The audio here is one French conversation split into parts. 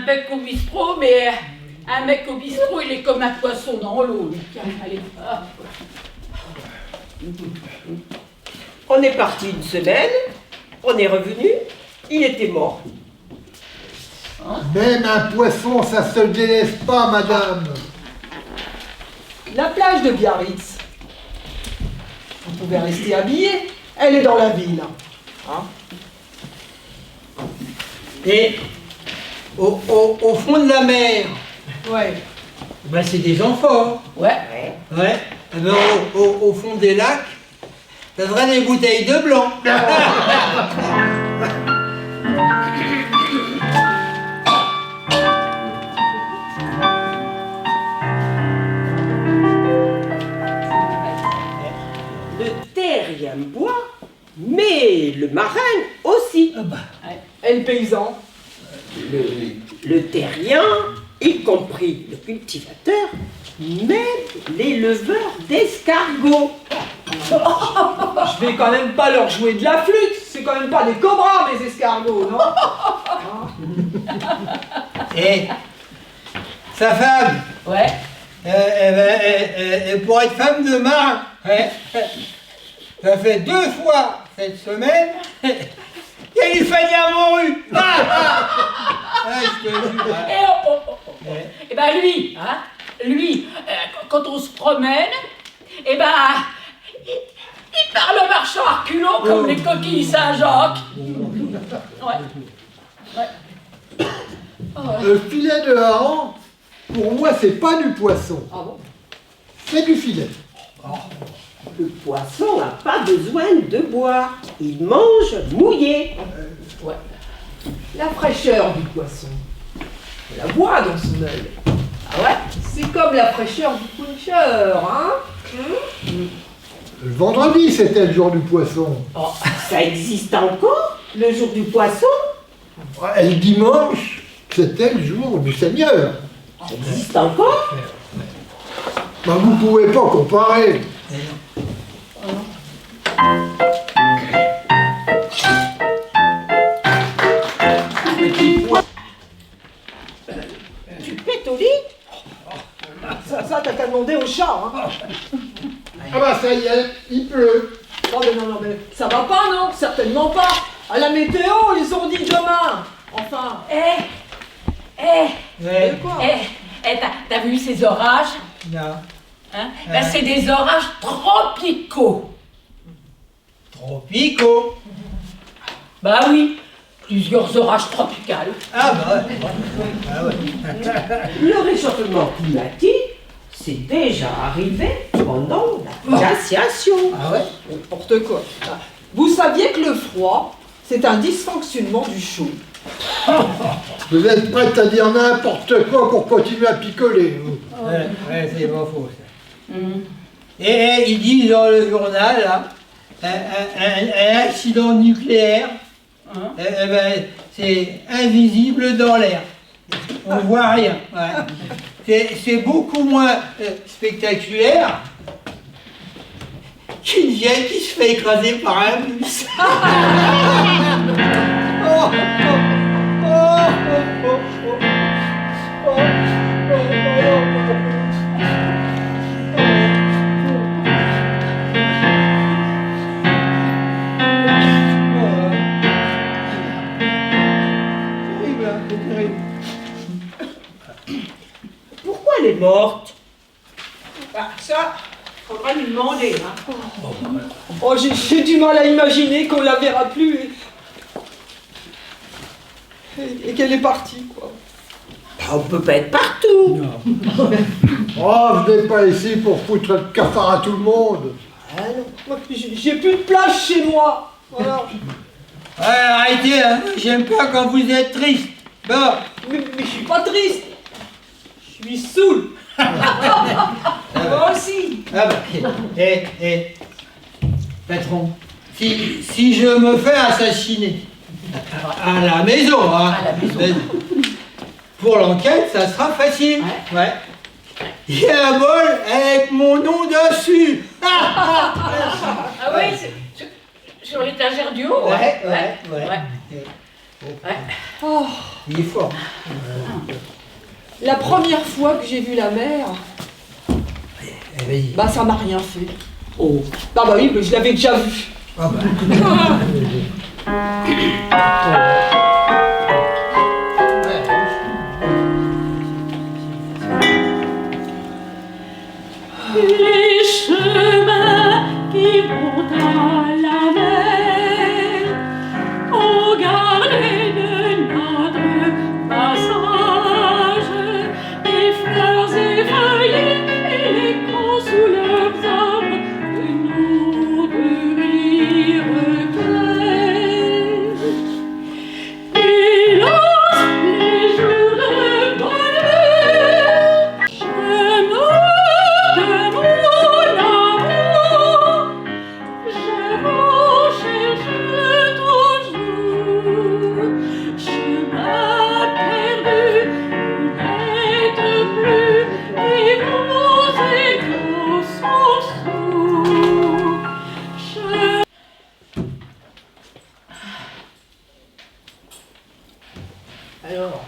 bec au bistrot, mais un mec au bistrot, il est comme un poisson dans l'eau, lui. Tiens, allez. On est parti une semaine, on est revenu, il était mort. Même un poisson, ça se délaisse pas, madame. La plage de Biarritz. Vous pouvez rester habillé, elle est dans la ville. Hein? Et au fond de la mer, Ouais. ben c'est des amphores. Ouais. Ouais. Eh ben, au fond des lacs, ça sera des bouteilles de blanc. Le terrien boit, mais le marin aussi. Et le paysan? Le terrien, y compris le cultivateur, même l'éleveur d'escargots. Je vais quand même pas leur jouer de la flûte. C'est quand même pas des cobras, mes escargots, non? Et sa femme, Ouais. elle pour être femme de marin, ça fait 2 fois cette semaine qu'elle est Fanny à Morue. Je te jure. Et ben lui, hein, quand on se promène, et ben, il parle en marchant à reculons comme les coquilles Saint-Jacques. Ouais. Le filet de hareng, pour moi, c'est pas du poisson. Ah bon? C'est du filet. Le poisson n'a pas besoin de boire, il mange mouillé. Ouais. La fraîcheur du poisson. On la boit dans son œil. Ah ouais? C'est comme la fraîcheur du puncher, hein? Le vendredi, c'était le jour du poisson. Oh, ça existe encore, le jour du poisson? Et le dimanche, c'était le jour du Seigneur. Ça existe encore? Ben, vous pouvez pas comparer. Tu pètes au lit? Ça t'as qu'à demander au chat, hein? Ah bah ça y est, il pleut. Non, mais ça va pas, non? Certainement pas. À la météo, ils ont dit demain. Enfin. Ouais. De quoi? T'as vu ces orages? Non. Hein? Ben, c'est des orages tropicaux. Tropicaux. Bah oui, plusieurs orages tropicales. Ah bah ouais. Ah ouais. Le réchauffement climatique, c'est déjà arrivé pendant la glaciation. Ah ouais. N'importe quoi. Ah. Vous saviez que le froid, c'est un dysfonctionnement du chaud. Vous êtes prête à dire n'importe quoi pour continuer à picoler. Vous. Ouais, c'est pas faux ça. Et ils disent dans le journal, là, un accident nucléaire, ben, c'est invisible dans l'air. On ne voit rien. Ouais. C'est beaucoup moins spectaculaire qu'une vieille qui se fait écraser par un bus. Pourquoi elle est morte? Ah, ça, faudra lui demander. Hein. Oh, j'ai du mal à imaginer qu'on la verra plus et qu'elle est partie, quoi. On peut pas être partout. Oh, je n'ai pas ici pour foutre le cafard à tout le monde. Ah non, moi, j'ai plus de place chez moi. Voilà. Ouais, arrêtez, hein. J'aime pas quand vous êtes triste. Bon. Mais je suis pas triste. Je suis saoul. Moi aussi. Ah bah, patron, si je me fais assassiner à la maison, hein, À la maison. pour l'enquête, ça sera facile. Ouais. Il y a un bol avec mon nom dessus. Ah oui, sur l'étagère du haut. Ouais. Ouais. Oh, Il est fort. la première fois que j'ai vu la mer, Eh, vas-y. bah ça m'a rien fait. Oh, bah oui, mais je l'avais déjà vu. Ah bah. Les chemins qui vont à la mer ont gardé de notre passage les fleurs effeuillées et les camps sous leurs arbres de nos deux rires clairs. Hélas, les jours de bonheur, chemin de mon amour, je vous cherche toujours. Chemin perdu, vous n'êtes plus, et vos échos sont sourds. Alors.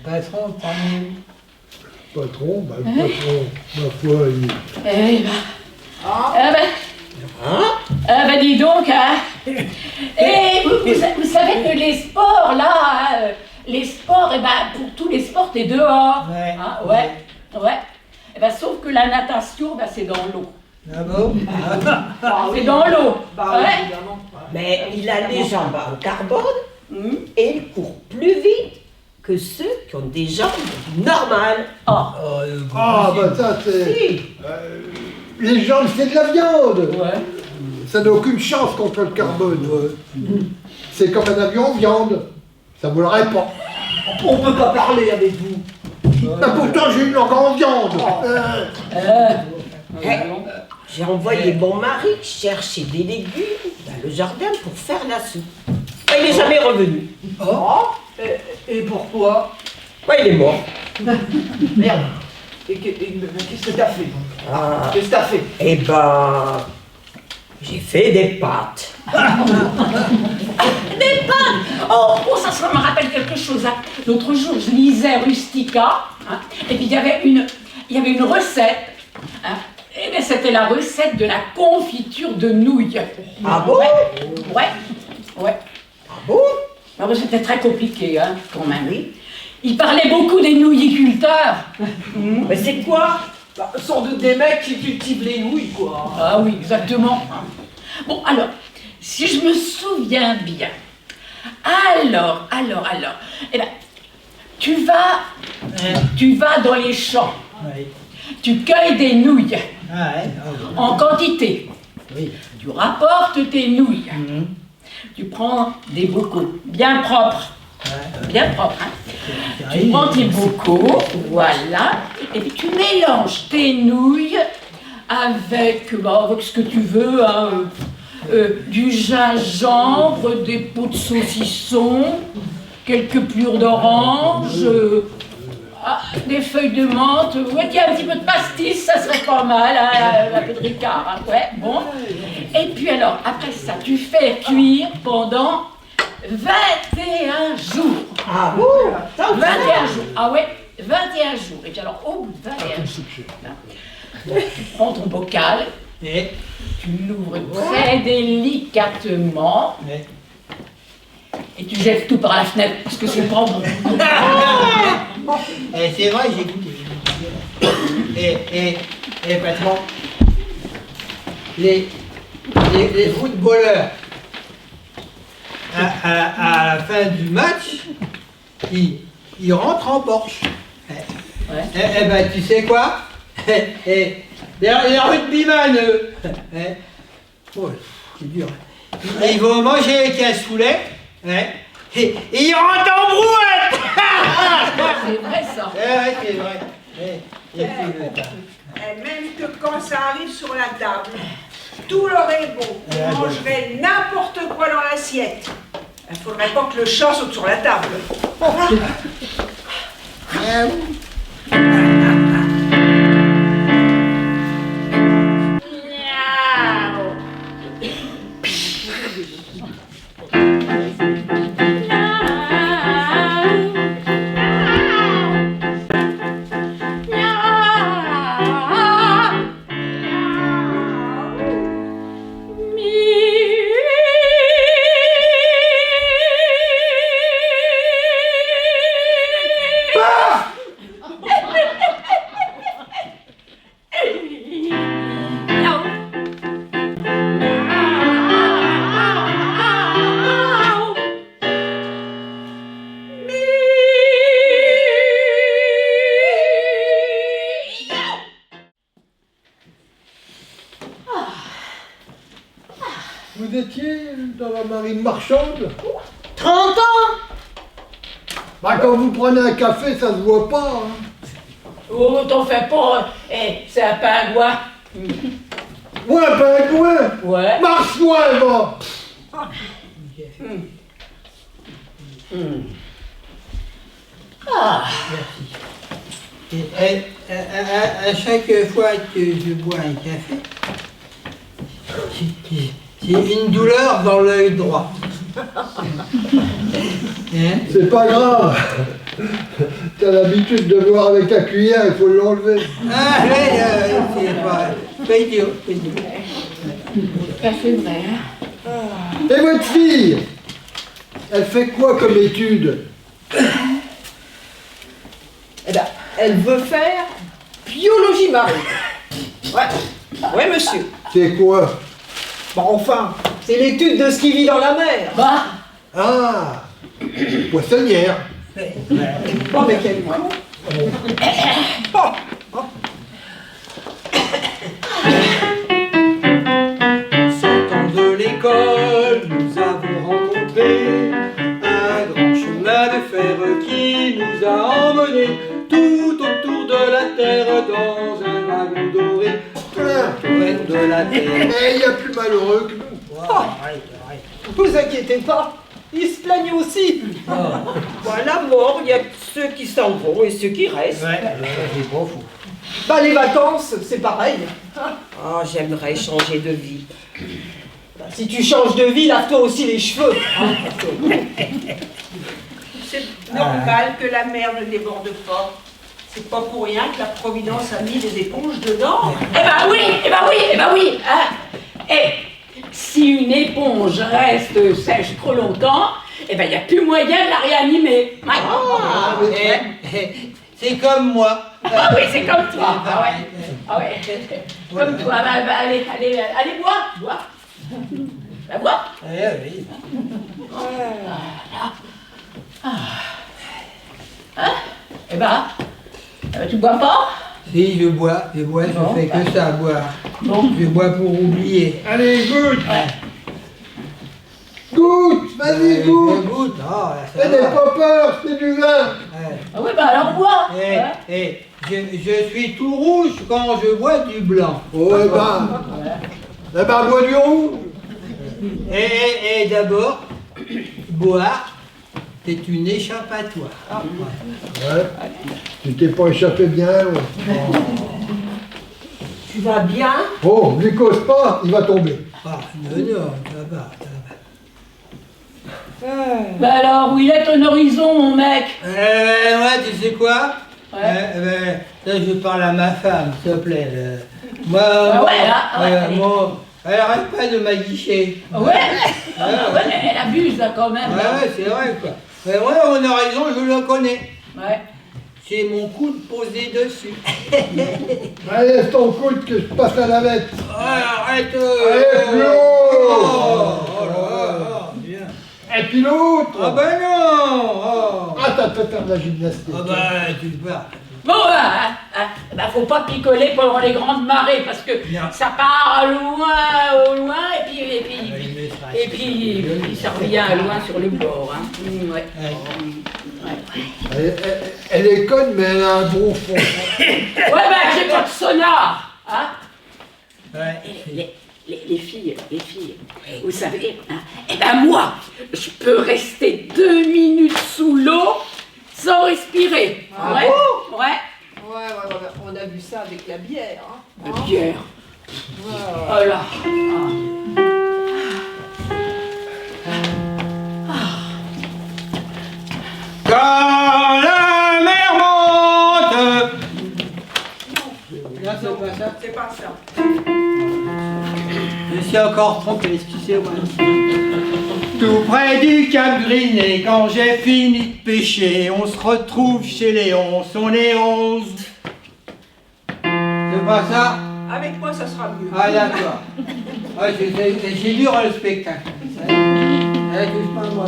Patron, parmi Patron, bah, le patron, ma foi, il... Eh ben, Hein? dis donc, hein. Et vous savez que les sports, là, hein, les sports, eh ben, pour tous les sports, t'es dehors. Ouais. Hein, ouais. Eh ben, sauf que la natation, ben, c'est dans l'eau. Ah bon? C'est dans l'eau. Bah Ouais. évidemment. Mais il a les jambes en carbone Hum. et il court plus vite que ceux qui ont des jambes normales. Oh. Ah, bah ça, c'est... Si. Les jambes, c'est de la viande. Ouais. Ça n'a aucune chance contre le carbone. C'est comme un avion de viande. Ça ne volerait pas. On peut pas parler avec vous. Ah, pourtant, j'ai une langue en viande. Eh, j'ai envoyé mon mari chercher des légumes dans le jardin pour faire la soupe. Il n'est jamais revenu. Oh, et pourquoi? Ouais, il est mort. Merde. Et qu'est-ce que t'as fait donc? Ah, Qu'est-ce que t'as fait? eh ben, j'ai fait des pâtes. Des pâtes. Oh, ça me rappelle quelque chose. Hein. L'autre jour, je lisais Rustica, hein, et puis il y avait une recette. Hein, et bien, c'était la recette de la confiture de nouilles. Ah bon? Ouais. Ah bon? Ah ben, c'était très compliqué, hein, quand même. Oui. Il parlait beaucoup des nouilliculteurs. Mais c'est quoi? Bah, sans doute des mecs qui cultivent les nouilles, quoi. Ah oui, exactement. Bon, alors, si je me souviens bien, alors, eh ben, tu vas dans les champs, Ouais. tu cueilles des nouilles Ah ouais, ah bon. en quantité, Oui. tu rapportes tes nouilles, tu prends des bocaux bien propres, hein. Tu prends tes bocaux, voilà, et puis tu mélanges tes nouilles avec ce que tu veux, hein, du gingembre, des pots de saucisson, quelques plures d'orange, des feuilles de menthe, ouais, tiens, un petit peu de pastis, ça serait pas mal, hein, un peu de ricard, hein, ouais, bon. Et puis alors, après ça, tu fais cuire pendant 21 jours. Ah bon? 21 jours. Ah ouais, 21 jours. Et puis alors, au bout de 21 jours, tu prends ton bocal, Et, tu l'ouvres très délicatement mais, et tu jettes tout par la fenêtre parce que c'est pas bon. c'est vrai, j'ai goûté. Et patron, les footballeurs, à la fin du match, ils rentrent en Porsche. Ouais. Eh ben, tu sais quoi? Les rugbyman, eux, oh, c'est dur. Ils vont manger avec un soulet, et ils rentrent en brouette. C'est vrai ça. Ouais, c'est vrai. Et puis, Et même que quand ça arrive sur la table, tout leur est bon. Ils mangeraient n'importe quoi dans l'assiette. Il ne faudrait pas que le chat saute sur la table. Miaou. métier dans la marine marchande? 30 ans. Bah, quand vous prenez un café, ça se voit pas. Hein. Oh, t'en fais pas. C'est un pingouin. Ouais, pingouin. Ouais. Marche-moi, va. Ah. Et à chaque fois que je bois un café, j'ai une douleur dans l'œil droit. Hein? C'est pas grave. T'as l'habitude de boire avec la cuillère, il faut l'enlever. Ah oui, c'est pas idiot, pas idiot. C'est vrai. Et votre fille, elle fait quoi comme étude? Eh ben, elle veut faire biologie marine. Ouais, ouais monsieur. C'est quoi? Bon, enfin, c'est l'étude de ce qui vit dans la mer. Bah, Ah, poissonnière. Oh, mais quel con. Sortant de l'école, nous avons rencontré un grand chemin de fer qui nous a emmenés tout autour de la terre dans un wagon doré. Autour de la terre. Eh, il y a plus malheureux que nous. Arrête, arrête. Vous inquiétez pas, ils se plaignent aussi. Voilà, mort, il y a ceux qui s'en vont et ceux qui restent. Ouais, c'est pas fou. Bah, les vacances, c'est pareil. Oh, j'aimerais changer de vie. Bah, si tu changes de vie, lave-toi aussi les cheveux. C'est normal que la mer ne déborde pas. C'est pas pour rien que la Providence a mis des éponges dedans. eh ben oui, eh ben oui, eh ben oui. Hein. Et si une éponge reste sèche trop longtemps, eh ben il n'y a plus moyen de la réanimer. Ouais. Ah, C'est comme moi. Ah oui, c'est comme toi. Ah ouais. Ah ouais. Comme toi. Bah, allez, bois. Bah, bois. Eh oui. Eh ben, tu bois pas? Si je bois, je fais que ça, boire. Je bois pour oublier. Allez, goûte. Goûte, vas-y, Je goûte. goûte. Oh, là, ça C'est des va. poppers, c'est du vin. Ouais. Ah oui, bah alors bois. Je suis tout rouge quand je bois du blanc. Oh, eh ben, bois du rouge. Et d'abord, boire, c'est une échappatoire. Ouais. Tu t'es pas échappé bien. Ouais. Tu vas bien? Oh, lui cause pas, il va tomber. Ah, non, ça va. Bah alors, où il est ton horizon, mon mec? Moi, tu sais quoi? Ouais. Là, je parle à ma femme, s'il te plaît. Moi, allez. moi, elle arrête pas de m'aguicher. Ouais. Ouais, mais elle abuse là quand même. là. Ouais, c'est vrai, quoi. Mais moi, mon horizon, je le connais. Ouais. C'est mon coude posé dessus. Allez, laisse ton coude que je passe la lavette. Arrête. Allez, plus haut. Oh là, bien. Et puis l'autre. Ah ben non. Oh. Ah, t'as fait faire de la gymnastique. Ah ben, tu le vois. Bon, bah, faut pas picoler pendant les grandes marées parce que Non. ça part au loin et puis ça revient loin sur le bord. Hein. Ouais. Elle est conne, mais elle a un bon fond. Ouais, bah, j'ai pas de sonar. Hein. Ouais. Les filles, vous savez, hein, eh ben moi, je peux rester 2 minutes sous l'eau sans respirer. Ah ouais, bon? ouais. Ouais, on a vu ça avec la bière. Hein. La bière. Ouais. Oh là. Quand la mer monte. Non, c'est pas ça. C'est pas ça. Je suis encore trompé, excusez-moi. Tout près du Cap Griné, quand j'ai fini de pêcher, on se retrouve chez Léon, on est 11. C'est pas ça? Avec moi, ça sera mieux. Ah d'accord. Ah, c'est dur le spectacle. Touche pas moi.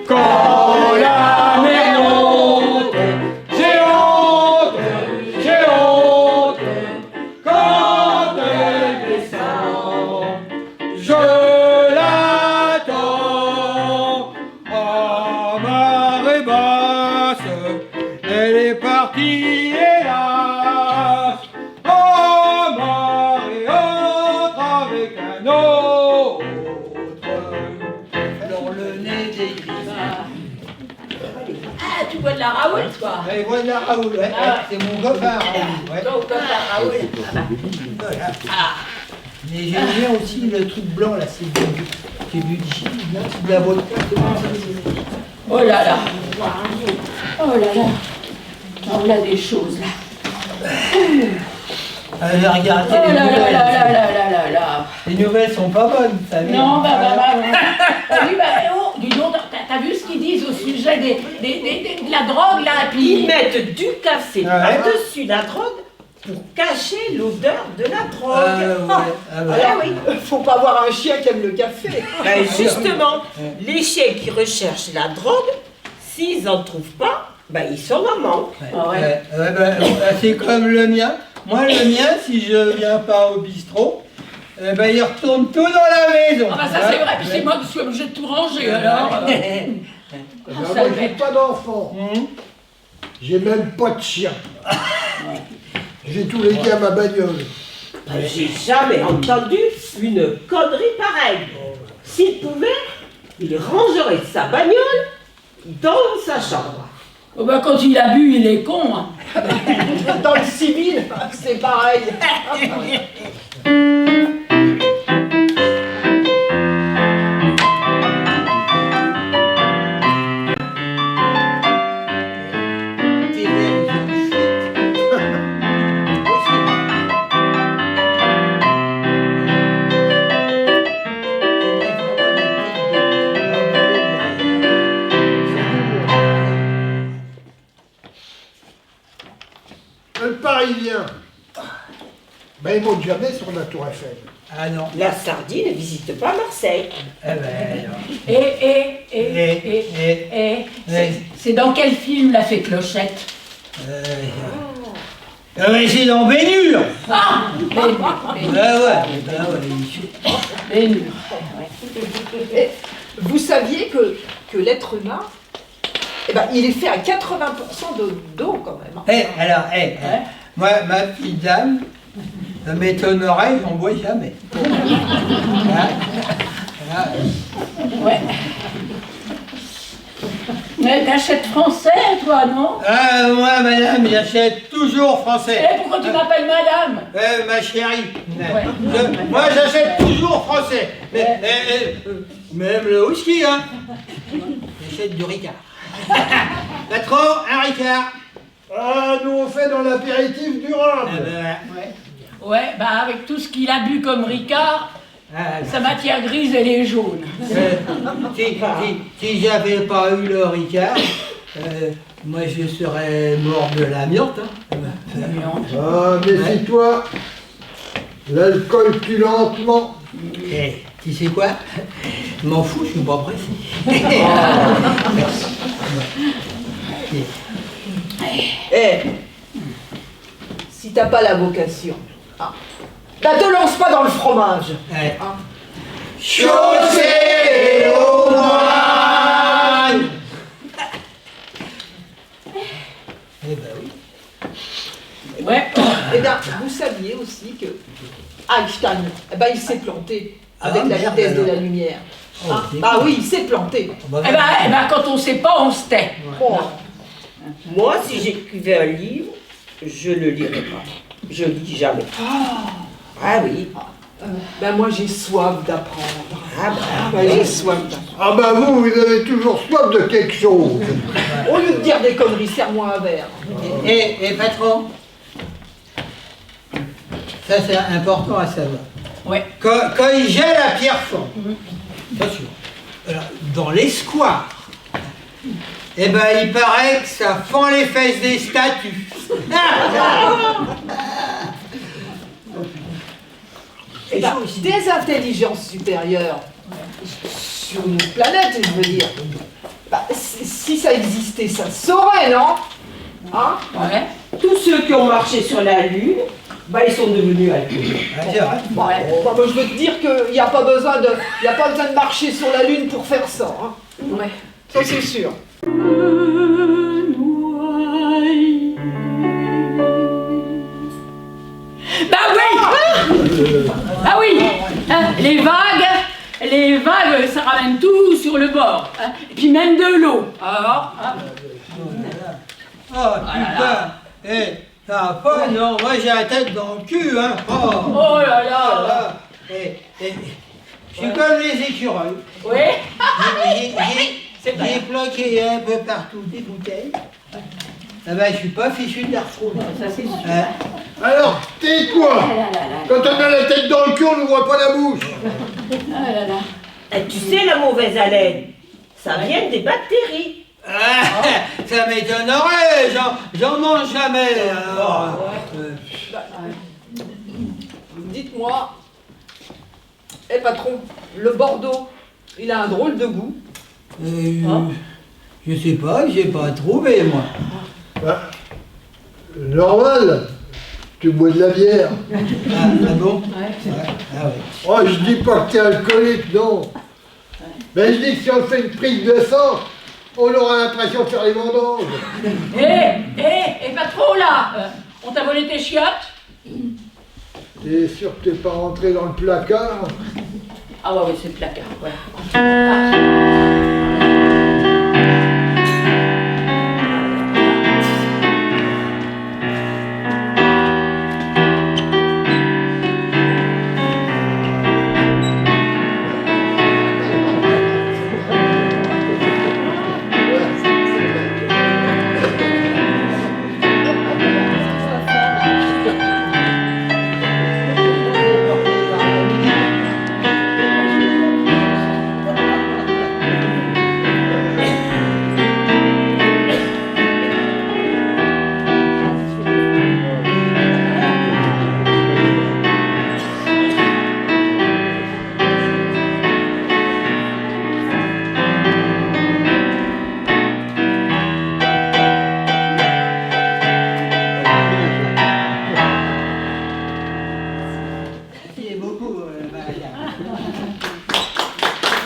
Quand la mer monte, j'ai honte, j'ai honte. Quand Ah, tu bois de la Raoul, toi? Allez, voilà Raoul, ouais, Ah. c'est mon copain Raoul. Ouais. Toi, comme la Raoul. Voilà. Ah. Mais j'aime bien aussi le truc blanc là, c'est du gin, c'est de la vodka. Oh là là. Oh là là. On a des choses là. Allez, regardez Oh les là là nouvelles. là là là là là là. Les nouvelles sont pas bonnes, vous savez. Non, bah, oui, bah, oh, dis donc, t'as vu ce qu'ils disent au sujet de la drogue, là, et Ils puis... mettent du café Ah ouais. par-dessus la drogue pour cacher l'odeur de la drogue. Ah ouais. Alors oui, faut pas avoir un chien qui aime le café. Ben, justement, les chiens qui recherchent la drogue, s'ils en trouvent pas, ben, ils sont en manque. Ah ouais. C'est comme le mien. Moi, le mien, si je viens pas au bistrot, il retourne tout dans la maison. Ah bah ça c'est vrai, puis c'est moi qui suis obligée de tout ranger, alors... Ben, ça moi, va j'ai être- pas d'enfant. Hum. J'ai même pas de chien. J'ai tous les gars à ma bagnole. Ben, j'ai jamais entendu une connerie pareille. S'il pouvait, il rangerait sa bagnole dans sa chambre. Oh bah quand il a bu, il est con, hein. Dans le civil, c'est pareil. Le Parisien, ben, il monte jamais sur la Tour Eiffel. Ah non. La sardine ne visite pas Marseille. Eh ben, non. C'est dans quel film l'a fait Clochette? C'est dans Bénure. Ah, Bénure. Vous saviez que l'être humain, eh ben, il est fait à 80% d'eau quand même. Hein. Moi, ma petite dame, ça m'étonnerait, j'en bois jamais. Ouais. Mais t'achètes français, toi, non? Moi, madame, j'achète toujours français. Eh, pourquoi tu m'appelles madame? Ma chérie, Ouais. moi j'achète toujours français. Même le whisky, hein. J'achète du Ricard. Patron, un Ricard. Ah, nous on fait dans l'apéritif durable. Ouais, bah avec tout ce qu'il a bu comme Ricard, sa matière grise, elle est jaune. Si j'avais pas eu le Ricard, moi je serais mort de l'amiante. Hein. Ah, méfie-toi. L'alcool tue lentement. Eh, tu sais quoi? Je m'en fous, je suis pas pressé. Eh, si t'as pas la vocation, bah te lance pas dans le fromage. Ouais. Hein. Chaussée au moine. Eh ben oui. Ouais. Eh bien, vous saviez aussi que Einstein, eh ben, il s'est planté avec Ah, la merde, vitesse de alors. la lumière. Oh, Hein. c'est Ah cool. oui, il s'est planté. Eh ben, quand on sait pas, on se tait. Oh. Moi, si j'écrivais un livre, je ne le lirais pas. Je lis jamais. Ah oui. Ben moi j'ai soif d'apprendre. Ah bah, Ben, j'ai soif d'apprendre. Ah bah vous avez toujours soif de quelque chose. Au lieu de dire des conneries, serre-moi un verre. Et patron, ça c'est important à savoir. Ouais. Quand il gèle à Pierrefonds, attention, alors, dans les squares, eh ben il paraît que ça fend les fesses des statues. Eh ben, des intelligences supérieures sur une planète, je veux dire. Bah, si ça existait, ça se saurait, non? Hein? Ouais. tous ceux qui ont marché sur la Lune, bah, ils sont devenus alcooliques. Ah, c'est vrai. Bon, bah, je veux te dire qu'il n'y a pas besoin de marcher sur la Lune pour faire ça. Hein. Ouais. Ça, c'est sûr. Bah oui! Ah oui! Hein, les vagues, ça ramène tout sur le bord. Hein. Et puis même de l'eau. Alors, hein. Oh putain, ça va pas, non, moi j'ai la tête dans le cul, hein. Oh là là. Je suis comme les écureuils. Oui. J'ai planqué un peu partout des bouteilles. Ah ben, je suis pas fichu de les retrouver. Ça c'est sûr. Alors, tais-toi. Quand on a la tête dans le cul, on ne voit pas la bouche. Ah là là. Et tu sais, la mauvaise haleine, ça vient des bactéries. Ah, ça m'étonnerait, j'en mange jamais. Alors, Dites-moi, patron, le Bordeaux, il a un drôle de goût. je sais pas, j'ai pas trouvé moi. Bah, normal. Tu bois de la bière. Ah bon? Ouais. Ah ouais. Oh, je dis pas que t'es alcoolique, non. Mais je dis que si on fait une prise de sang, on aura l'impression de faire les vendanges. Pas trop là. On t'a volé tes chiottes? T'es sûr que t'es pas rentré dans le placard? Ah ouais, oui, c'est le placard, ouais.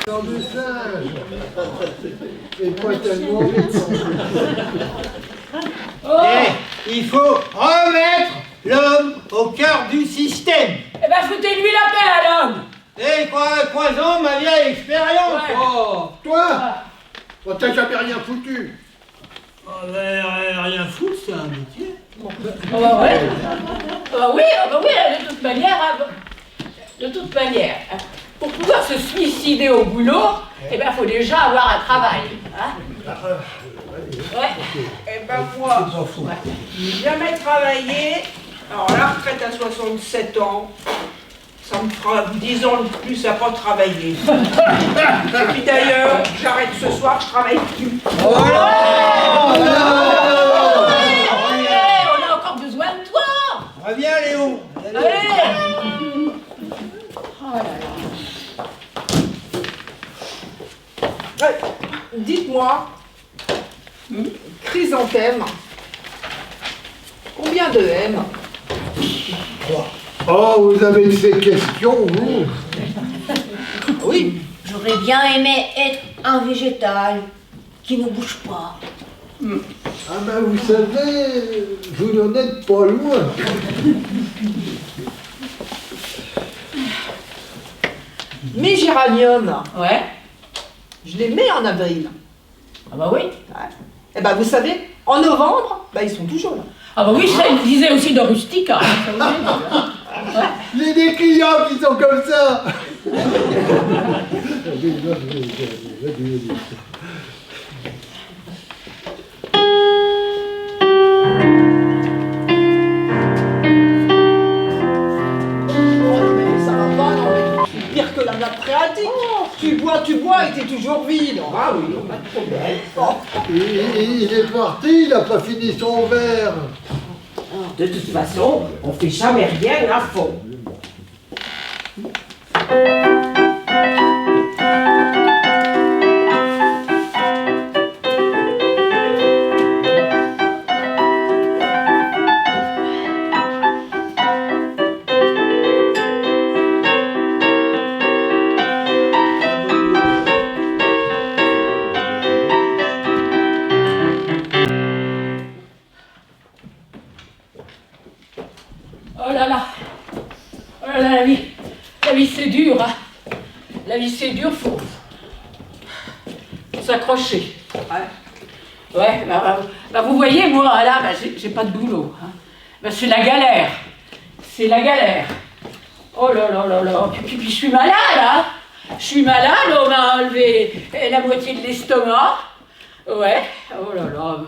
Dans le singe. Et pas tellement vite. Il faut remettre l'homme au cœur du système. Eh ben, foutez-lui la paix à l'homme. Croisons ma vieille expérience. Ouais. Oh. Toi, oh, t'as jamais rien foutu. Oh, ben, rien foutre, c'est un métier. Oh bah ouais. Oh bah oui, de toute manière, pour pouvoir se suicider au boulot, eh ben, faut déjà avoir un travail. Hein. Ouais. Eh ben moi, j'ai jamais travaillé. Alors la retraite à 67 ans, ça me fera 10 ans de plus à pas travailler. Et puis d'ailleurs, j'arrête ce soir, je travaille plus. On a encore besoin de toi. Reviens, Léon. Allez. Oh là là. Ouais, dites-moi, chrysanthème, combien de M? Oh, vous avez ces questions, vous? Oui. J'aurais bien aimé être un végétal qui ne bouge pas. Ah ben vous savez, vous n'en êtes pas loin. Mes géraniums, Ouais. je les mets en avril. Ah bah oui. Ouais. Et ben vous savez, en novembre, ils sont toujours là. Ah bah oui, ça il disait aussi de Rustica. J'ai des clients qui sont comme ça. Mais ça va pas, non, mais pire que la nappe phréatique. Tu bois et t'es toujours vide. Ah oui, pas de problème. Il est parti, il n'a pas fini son verre. De toute façon, on fait jamais rien à fond. Oh là là. Oh là là, la vie. La vie c'est dur, hein. La vie c'est dur, faut. Ça s'accrocher. Ouais, bah, vous voyez, moi, là, bah, j'ai pas de boulot. Hein. Bah, c'est la galère. C'est la galère. Oh là là là là. Puis je suis malade, hein. Je suis malade, on m'a enlevé la moitié de l'estomac. Ouais, oh là là.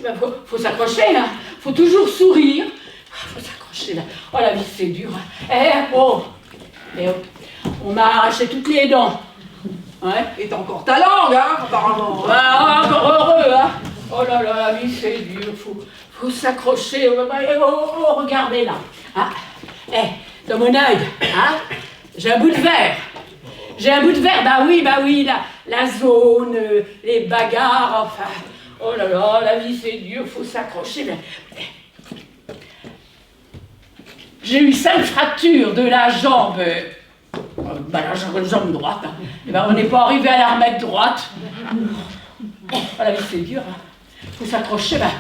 Bah, faut s'accrocher, là. Faut toujours sourire. Faut s'accrocher, là. Oh, la vie, c'est dur. On m'a arraché toutes les dents. Ouais. Et t'as encore ta langue, hein, apparemment. Ah, encore heureux, hein. Oh là là, la vie, c'est dur. Faut s'accrocher. Oh, regardez là. Hein. Dans mon œil, hein, j'ai un bout de verre. J'ai un bout de verre, bah oui, la zone, les bagarres, enfin. Oh là là, la vie, c'est dur, faut s'accrocher. J'ai eu 5 fractures de la jambe. La jambe droite. Hein. Et ben, on n'est pas arrivé à la remettre droite. Oh, la vie, c'est dur. Hein. Faut s'accrocher. Ben.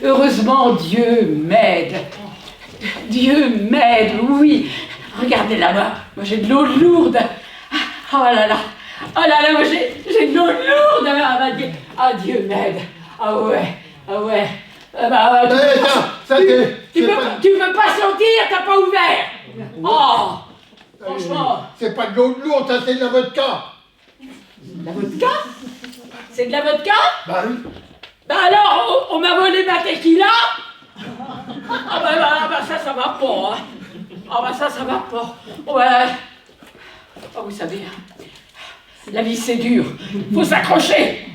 Heureusement, Dieu m'aide. Dieu m'aide, oui. Regardez là-bas. Moi, j'ai de l'eau lourde. Oh là là. Moi, j'ai de l'eau lourde. Ah, Dieu m'aide. Ah ouais. Tu veux pas sentir, t'as pas ouvert. Oh, franchement. C'est pas de l'eau lourde, ça c'est de la vodka. De la vodka? C'est de la vodka? Bah oui. Bah alors, on m'a volé ma tequila? Ça va pas. Hein. Ça va pas. Ouais. Oh, vous savez, la vie c'est dur. Faut s'accrocher.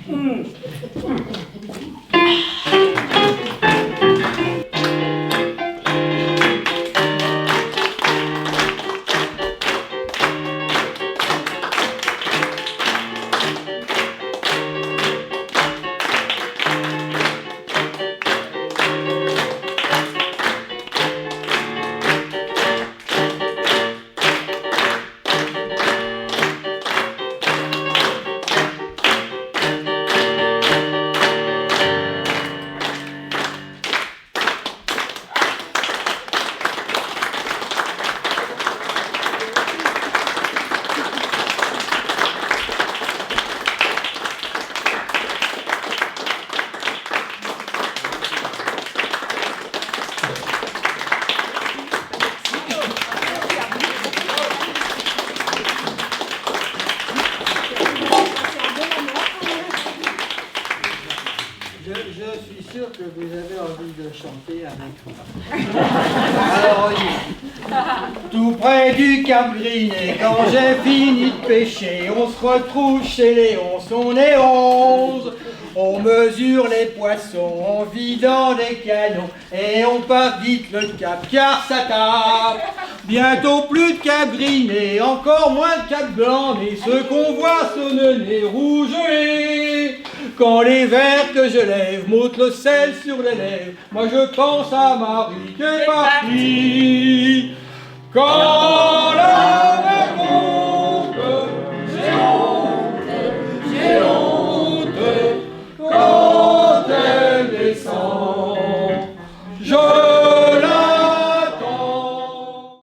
Que vous avez envie de chanter avec moi. Alors, tout près du Cap Griné, quand j'ai fini de pêcher, on se retrouve chez Léon, on est 11. On mesure les poissons en vidant des canons et on part vite le cap car ça tape. Bientôt plus de Cap Griné, encore moins de Cap Blanc, mais ce qu'on voit sonne le nez rouge. Quand les verres que je lève m'ôtent le sel sur les lèvres, moi je pense à Marie qui est partie. Quand la mer